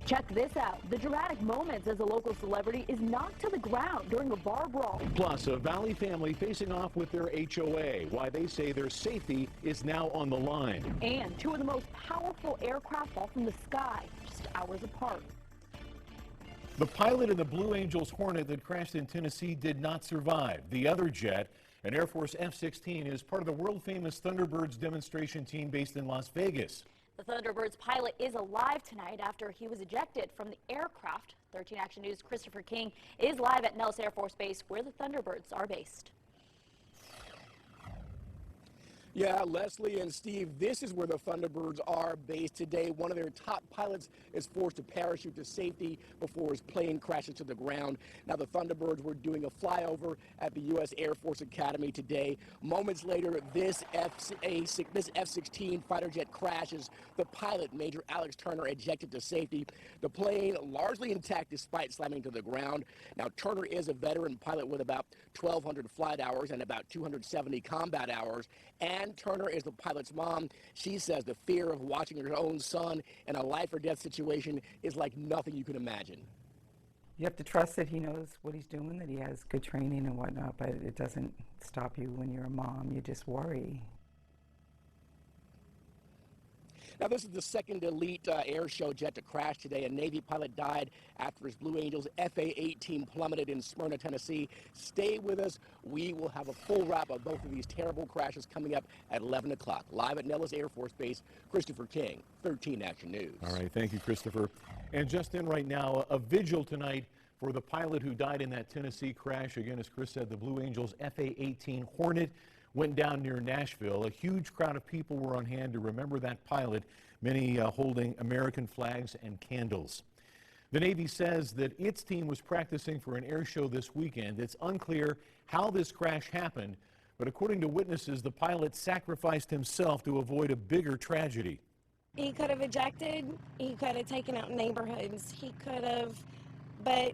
Check this out. The dramatic moments as a local celebrity is knocked to the ground during a bar brawl. Plus, a Valley family facing off with their HOA, why they say their safety is now on the line. And two of the most powerful aircraft fall from the sky just hours apart. The pilot in the Blue Angels Hornet that crashed in Tennessee did not survive. The other jet, an Air Force F-16, is part of the world-famous Thunderbirds demonstration team based in Las Vegas. The Thunderbirds pilot is alive tonight after he was ejected from the aircraft. 13 Action News' Christopher King is live at Nellis Air Force Base where the Thunderbirds are based. Yeah, Leslie and Steve, this is where the Thunderbirds are based today. One of their top pilots is forced to parachute to safety before his plane crashes to the ground. Now, the Thunderbirds were doing a flyover at the U.S. Air Force Academy today. Moments later, this F-16 fighter jet crashes. The pilot, Major Alex Turner, ejected to safety. The plane largely intact despite slamming to the ground. Now, Turner is a veteran pilot with about 1,200 flight hours and about 270 combat hours. And Turner is the pilot's mom. She says the fear of watching her own son in a life or death situation is like nothing you can imagine. You have to trust that he knows what he's doing, that he has good training and whatnot, but it doesn't stop you when you're a mom. You just worry. Now, this is the second elite air show jet to crash today. A Navy pilot died after his Blue Angels FA-18 plummeted in Smyrna, Tennessee. Stay with us. We will have a full wrap of both of these terrible crashes coming up at 11 o'clock. Live at Nellis Air Force Base, Christopher King, 13 Action News. All right, thank you, Christopher. And just in right now, a vigil tonight for the pilot who died in that Tennessee crash. Again, as Chris said, the Blue Angels FA-18 Hornet went down near Nashville. A huge crowd of people were on hand to remember that pilot, many holding American flags and candles. The Navy says that its team was practicing for an air show this weekend. It's unclear how this crash happened, but according to witnesses, the pilot sacrificed himself to avoid a bigger tragedy. He could have ejected, he could have taken out neighborhoods, he could have, but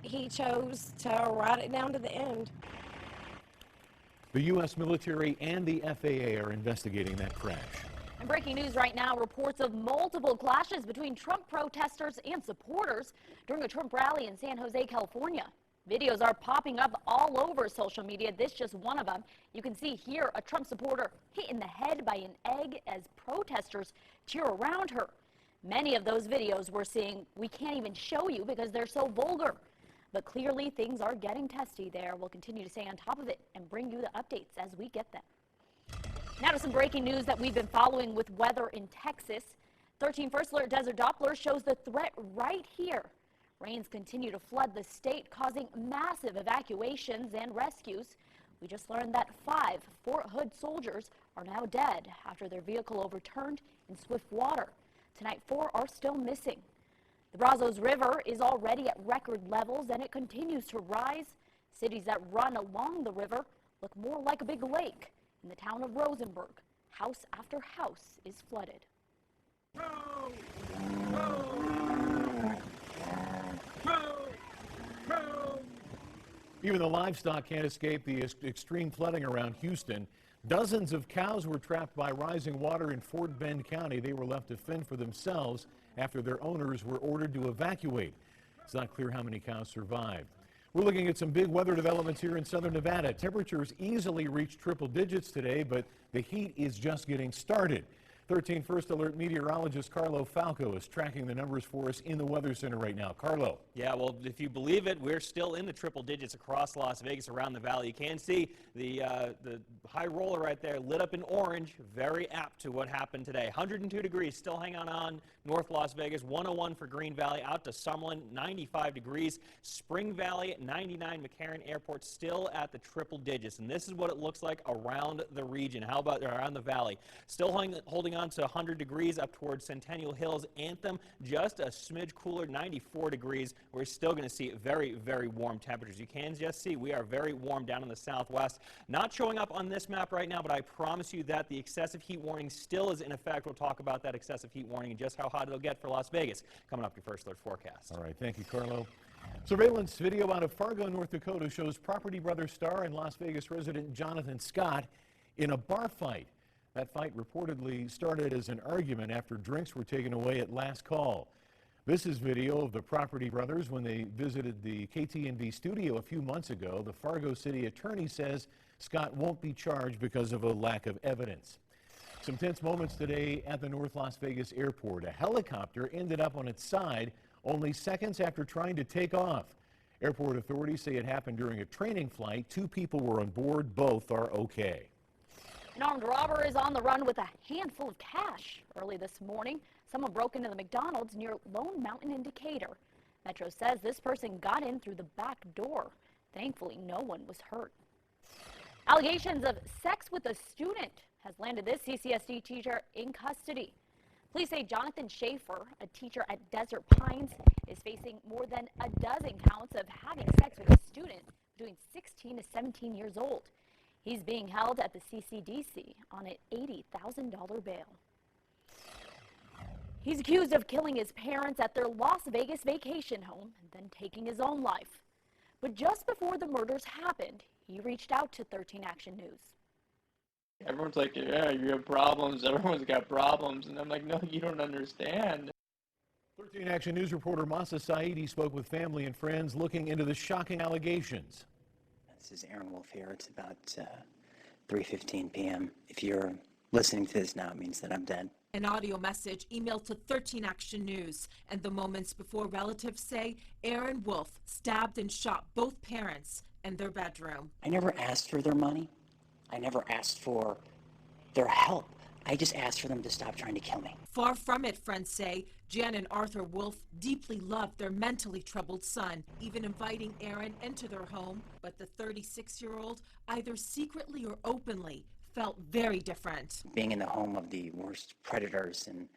he chose to ride it down to the end. The U.S. military and the FAA are investigating that crash. And breaking news right now, reports of multiple clashes between Trump protesters and supporters during a Trump rally in San Jose, California. Videos are popping up all over social media. This just one of them. You can see here a Trump supporter hit in the head by an egg as protesters cheer around her. Many of those videos we're seeing we can't even show you because they're so vulgar. But clearly things are getting testy there. We'll continue to stay on top of it and bring you the updates as we get them. Now to some breaking news that we've been following with weather in Texas. 13 First Alert Desert Doppler shows the threat right here. Rains continue to flood the state, causing massive evacuations and rescues. We just learned that 5 Fort Hood soldiers are now dead after their vehicle overturned in swift water. Tonight, 4 are still missing. The Brazos River is already at record levels and it continues to rise. Cities that run along the river look more like a big lake. In the town of Rosenberg, house after house is flooded. Even the livestock can't escape the extreme flooding around Houston. Dozens of cows were trapped by rising water in Fort Bend County. They were left to fend for themselves after their owners were ordered to evacuate. It's not clear how many cows survived. We're looking at some big weather developments here in southern Nevada. Temperatures easily reached triple digits today, but the heat is just getting started. 13 First Alert meteorologist Carlo Falco is tracking the numbers for us in the Weather Center right now. Carlo. Yeah, well, if you believe it, we're still in the triple digits across Las Vegas, around the valley. You can see the high roller right there lit up in orange, very apt to what happened today. 102 degrees, still hanging on North Las Vegas, 101 for Green Valley, out to Summerlin, 95 degrees. Spring Valley, 99, McCarran Airport, still at the triple digits. And this is what it looks like around the region. How about around the valley? Still holding on to 100 degrees up towards Centennial Hills. Anthem, just a smidge cooler, 94 degrees. We're still going to see very, very warm temperatures. You can just see we are very warm down in the southwest. Not showing up on this map right now, but I promise you that the excessive heat warning still is in effect. We'll talk about that excessive heat warning and just how hot it'll get for Las Vegas coming up your First Alert forecast. All right, thank you, Carlo. Surveillance video out of Fargo, North Dakota shows Property Brothers star and Las Vegas resident Jonathan Scott in a bar fight. That fight reportedly started as an argument after drinks were taken away at last call. This is video of the Property brothers when they visited the KTNV studio a few months ago. The Fargo City attorney says Scott won't be charged because of a lack of evidence. Some tense moments today at the North Las Vegas airport. A helicopter ended up on its side only seconds after trying to take off. Airport authorities say it happened during a training flight. 2 people were on board. Both are okay. An armed robber is on the run with a handful of cash. Early this morning, someone broke into the McDonald's near Lone Mountain in Decatur. Metro says this person got in through the back door. Thankfully, no one was hurt. Allegations of sex with a student has landed this CCSD teacher in custody. Police say Jonathan Schaefer, a teacher at Desert Pines, is facing more than a dozen counts of having sex with a student between 16 to 17 years old. He's being held at the CCDC on an $80,000 bail. He's accused of killing his parents at their Las Vegas vacation home and then taking his own life. But just before the murders happened, he reached out to 13 Action News. Everyone's like, yeah, you have problems. Everyone's got problems. And I'm like, no, you don't understand. 13 Action News reporter Masa Saidi spoke with family and friends looking into the shocking allegations. This is Aaron Wolf here. It's about 3:15 p.m. If you're listening to this now, it means that I'm dead. An audio message emailed to 13 Action News, and the moments before relatives say Aaron Wolf stabbed and shot both parents in their bedroom. I never asked for their money. I never asked for their help. I just asked for them to stop trying to kill me. Far from it, friends say. Jenn and Arthur Wolf deeply loved their mentally troubled son, even inviting Aaron into their home. But the 36-year-old, either secretly or openly, felt very different. Being in the home of the worst predators and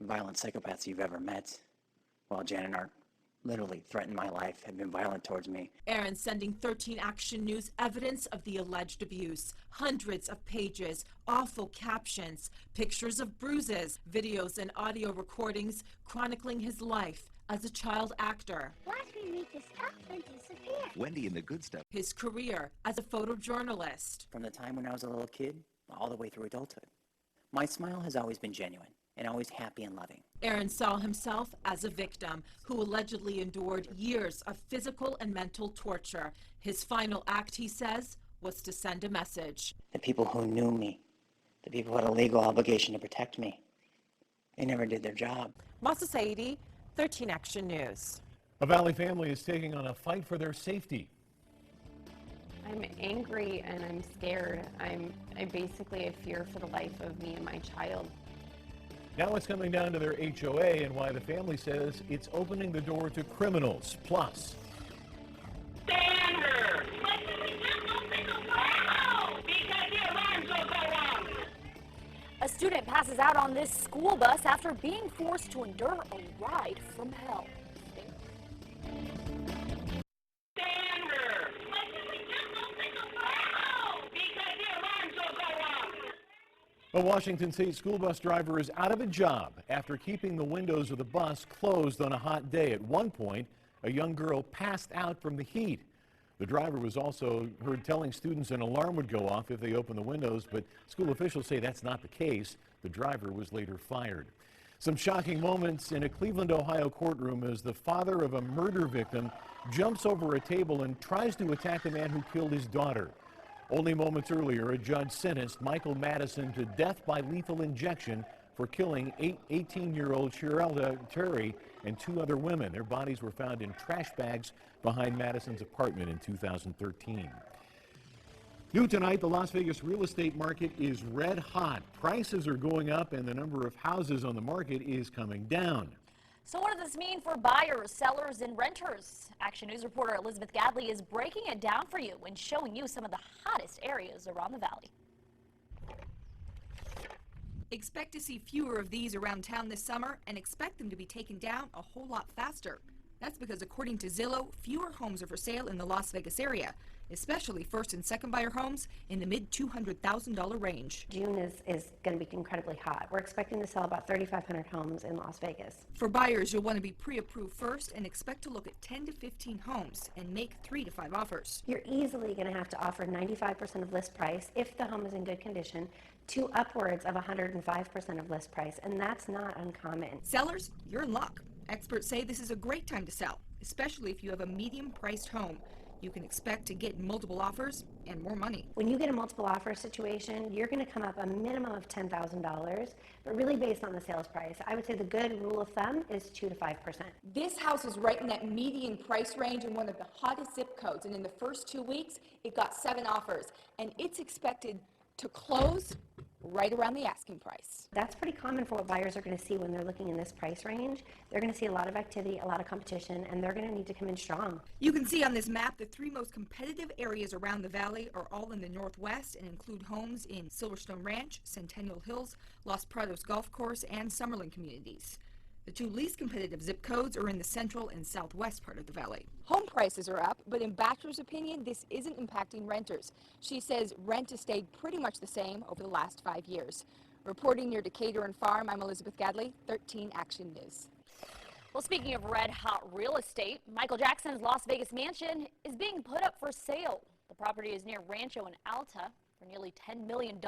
violent psychopaths you've ever met, while Jen and Art literally threatened my life, had been violent towards me. Aaron sending 13 Action News evidence of the alleged abuse. Hundreds of pages, awful captions, pictures of bruises, videos and audio recordings chronicling his life as a child actor. Watch me make this stuff and disappear. Wendy and the good stuff. His career as a photojournalist. From the time when I was a little kid, all the way through adulthood. My smile has always been genuine and always happy and loving. Aaron saw himself as a victim who allegedly endured years of physical and mental torture. His final act, he says, was to send a message. The people who knew me, the people who had a legal obligation to protect me, they never did their job. Masa Saidi, 13 Action News. A Valley family is taking on a fight for their safety. I'm angry and I'm scared. I basically have fear for the life of me and my child. Now it's coming down to their HOA and why the family says it's opening the door to criminals. Plus, a student passes out on this school bus after being forced to endure a ride from hell. a Washington State school bus driver is out of a job after keeping the windows of the bus closed on a hot day. At one point, a young girl passed out from the heat. The driver was also heard telling students an alarm would go off if they opened the windows, but school officials say that's not the case. The driver was later fired. Some shocking moments in a Cleveland, Ohio courtroom as the father of a murder victim jumps over a table and tries to attack the man who killed his daughter. Only moments earlier, a judge sentenced Michael Madison to death by lethal injection for killing 18-year-old Shirelda Terry and 2 other women. Their bodies were found in trash bags behind Madison's apartment in 2013. New tonight, the Las Vegas real estate market is red hot. Prices are going up and the number of houses on the market is coming down. So what does this mean for buyers, sellers, and renters? Action News reporter Elizabeth Gadley is breaking it down for you and showing you some of the hottest areas around the valley. Expect to see fewer of these around town this summer and expect them to be taken down a whole lot faster. That's because according to Zillow, fewer homes are for sale in the Las Vegas area. especially first and second buyer homes in the mid $200,000 range. June is going to be incredibly hot. We're expecting to sell about 3,500 homes in Las Vegas. For buyers, you'll want to be pre-approved first and expect to look at 10 to 15 homes and make 3 to 5 offers. You're easily going to have to offer 95% of list price if the home is in good condition, to upwards of 105% of list price, and that's not uncommon. Sellers, you're in luck. Experts say this is a great time to sell, especially if you have a medium-priced home. You can expect to get multiple offers and more money. When you get a multiple offer situation, you're going to come up a minimum of $10,000, but really based on the sales price. I would say the good rule of thumb is 2 to 5%. This house is right in that median price range in one of the hottest zip codes, and in the first 2 weeks, it got 7 offers, and it's expected to close right around the asking price. That's pretty common for what buyers are going to see when they're looking in this price range. They're going to see a lot of activity, a lot of competition, and they're going to need to come in strong. You can see on this map the 3 most competitive areas around the valley are all in the northwest and include homes in Silverstone Ranch, Centennial Hills, Los Prados Golf Course, and Summerlin communities. The 2 least competitive zip codes are in the central and southwest part of the valley. Home prices are up, but in Bachelor's opinion, this isn't impacting renters. She says rent has stayed pretty much the same over the last 5 years. Reporting near Decatur and Farm, I'm Elizabeth Gadley, 13 Action News. Well, speaking of red hot real estate, Michael Jackson's Las Vegas mansion is being put up for sale. The property is near Rancho and Alta for nearly $10 million.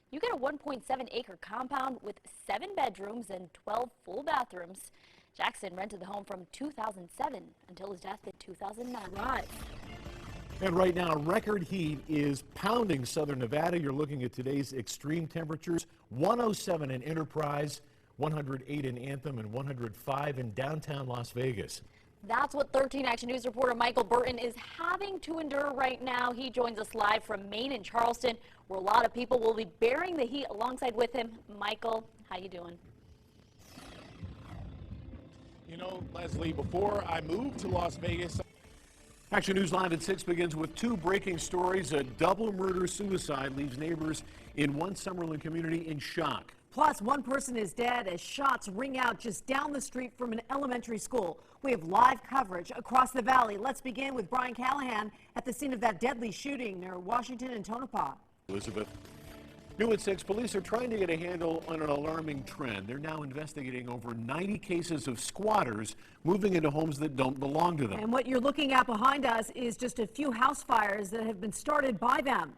You get a 1.7-acre compound with 7 bedrooms and 12 full bathrooms. Jackson rented the home from 2007 until his death in 2009. And right now, record heat is pounding southern Nevada. You're looking at today's extreme temperatures. 107 in Enterprise, 108 in Anthem, and 105 in downtown Las Vegas. That's what 13 Action News reporter Michael Burton is having to endure right now. He joins us live from Maine and Charleston, where a lot of people will be bearing the heat alongside with him. Michael, how you doing? You know, Leslie, before I moved to Las Vegas... Action News Live at 6 begins with 2 breaking stories. A double murder-suicide leaves neighbors in one Summerlin community in shock. Plus, 1 person is dead as shots ring out just down the street from an elementary school. We have live coverage across the valley. Let's begin with Brian Callahan at the scene of that deadly shooting near Washington and Tonopah. Elizabeth. New at 6, police are trying to get a handle on an alarming trend. They're now investigating over 90 cases of squatters moving into homes that don't belong to them. And what you're looking at behind us is just a few house fires that have been started by them.